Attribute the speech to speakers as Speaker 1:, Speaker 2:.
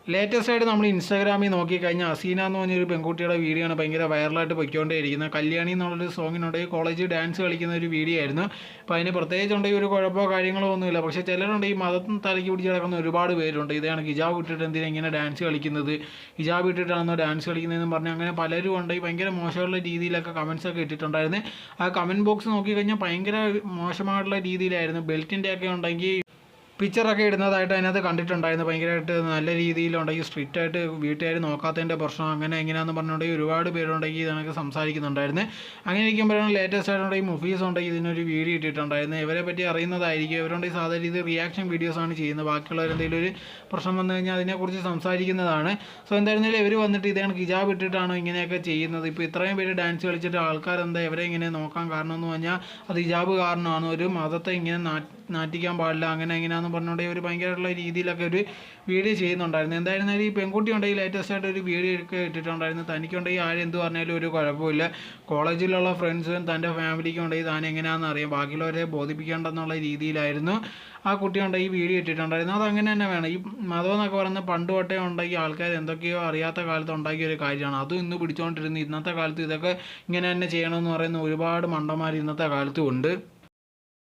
Speaker 1: Latest ആയിട്ട് നമ്മൾ ഇൻസ്റ്റാഗ്രാമിൽ നോക്കിക്കഴിഞ്ഞാൽ അസീന എന്ന് പറഞ്ഞൊരു പെൺകുട്ടിയുടെ വീഡിയോ ആണ് ഭയങ്കര വൈറലായിട്ട് പൊയ്ക്കൊണ്ടേയിരിക്കുന്നത്. കല്യാണി എന്നുള്ളൊരു സോങ്ങിനുണ്ടെങ്കിൽ കോളേജിൽ ഡാൻസ് കളിക്കുന്ന ഒരു വീഡിയോ ആയിരുന്നു. അപ്പോൾ അതിന് പ്രത്യേകിച്ചുണ്ടെങ്കിൽ ഒരു കുഴപ്പമോ കാര്യങ്ങളോ ഒന്നുമില്ല. പക്ഷേ ചിലരുണ്ട് ഈ മതത്തിന് തലയ്ക്ക് പിടിച്ച് കിടക്കുന്ന ഒരുപാട് പേരുണ്ട്. ഇതാണ് ഹിജാബ് ഇട്ടിട്ട് എന്തിനാ ഇങ്ങനെ ഡാൻസ് കളിക്കുന്നത്, ഹിജാബ് ഇട്ടിട്ടാണോ ഡാൻസ് കളിക്കുന്നതെന്ന് പറഞ്ഞ് അങ്ങനെ പലരും ഉണ്ട് ഈ ഭയങ്കര മോശമുള്ള രീതിയിലൊക്കെ കമൻസ് ഒക്കെ ഇട്ടിട്ടുണ്ടായിരുന്നു. ആ കമൻറ്റ് ബോക്സ് നോക്കിക്കഴിഞ്ഞാൽ ഭയങ്കര മോശമായിട്ടുള്ള രീതിയിലായിരുന്നു. ബെൽറ്റിൻ്റെ ഒക്കെ ഉണ്ടെങ്കിൽ പിക്ചറൊക്കെ ഇടുന്നതായിട്ട് അതിനകത്ത് കണ്ടിട്ടുണ്ടായിരുന്നു. ഭയങ്കരമായിട്ട് നല്ല രീതിയിലുണ്ടെങ്കിൽ സ്ട്രിക്റ്റ് ആയിട്ട് വീട്ടുകാർ നോക്കാത്തതിൻ്റെ പ്രശ്നം അങ്ങനെ എങ്ങനെയാണെന്ന് പറഞ്ഞുകൊണ്ടെങ്കിൽ ഒരുപാട് പേരുണ്ടെങ്കിൽ ഇതിനൊക്കെ സംസാരിക്കുന്നുണ്ടായിരുന്നു. അങ്ങനെ ഇരിക്കുമ്പോഴാണ് ലേറ്റസ്റ്റ് ആയിട്ടുണ്ടെങ്കിൽ മുഫീസ് ഉണ്ടെങ്കിൽ ഇതിനൊരു വീഡിയോ ഇട്ടിട്ടുണ്ടായിരുന്നു. ഇവരെ പറ്റി അറിയുന്നതായിരിക്കും. ഇവരുണ്ടെങ്കിൽ സാധാരണ ഇത് റിയാക്ഷൻ വീഡിയോസാണ് ചെയ്യുന്നത്. ബാക്കിയുള്ളവരെന്തെങ്കിലും ഒരു പ്രശ്നം വന്നു കഴിഞ്ഞാൽ അതിനെക്കുറിച്ച് സംസാരിക്കുന്നതാണ്. സോ എന്തായിരുന്നാലും ഇവർ വന്നിട്ട് ഇതാണ് ഹിജാബ് ഇട്ടിട്ടാണോ ഇങ്ങനെയൊക്കെ ചെയ്യുന്നത്, ഇപ്പോൾ ഇത്രയും പേര് ഡാൻസ് കളിച്ചിട്ട് ആൾക്കാരെന്താ ഇവരെ ഇങ്ങനെ നോക്കാൻ കാരണം എന്ന് പറഞ്ഞാൽ അത് ഹിജാബ് കാരണമാണ്. ഒരു മതത്തെ ഇങ്ങനെ നാറ്റിക്കാൻ പാടില്ല അങ്ങനെ എങ്ങനെയാണെന്ന് പറഞ്ഞുകൊണ്ടെങ്കിൽ ഒരു ഭയങ്കരമായിട്ടുള്ള രീതിയിലൊക്കെ ഒരു വീഡിയോ ചെയ്യുന്നുണ്ടായിരുന്നു. എന്തായിരുന്നാലും ഈ പെൺകുട്ടി ഉണ്ടെങ്കിൽ ലേറ്റസ്റ്റ് ആയിട്ട് ഒരു വീഡിയോ ഒക്കെ ഇട്ടിട്ടുണ്ടായിരുന്നു. തനിക്കുണ്ടെങ്കിൽ ആരും എന്ത് പറഞ്ഞാലും ഒരു കുഴപ്പമില്ല. കോളേജിലുള്ള ഫ്രണ്ട്സും തൻ്റെ ഫാമിലിക്കും ഉണ്ടെങ്കിൽ താൻ എങ്ങനെയാണെന്ന് അറിയാം, ബാക്കിയുള്ളവരെ ബോധിപ്പിക്കേണ്ടെന്നുള്ള രീതിയിലായിരുന്നു ആ കുട്ടി ഉണ്ടെങ്കിൽ ഈ വീഡിയോ ഇട്ടിട്ടുണ്ടായിരുന്നു. അത് അങ്ങനെ തന്നെ വേണം. ഈ മതം എന്നൊക്കെ പറയുന്നത് പണ്ട് തൊട്ടേ ഉണ്ടെങ്കിൽ ആൾക്കാർ എന്തൊക്കെയോ അറിയാത്ത കാലത്ത് ഉണ്ടാക്കിയ ഒരു കാര്യമാണ്. അതും ഇന്ന് പിടിച്ചുകൊണ്ടിരുന്നു. ഇന്നത്തെ കാലത്ത് ഇതൊക്കെ ഇങ്ങനെ തന്നെ ചെയ്യണമെന്ന് പറയുന്ന ഒരുപാട് മണ്ടന്മാർ ഇന്നത്തെ കാലത്തും ഉണ്ട്.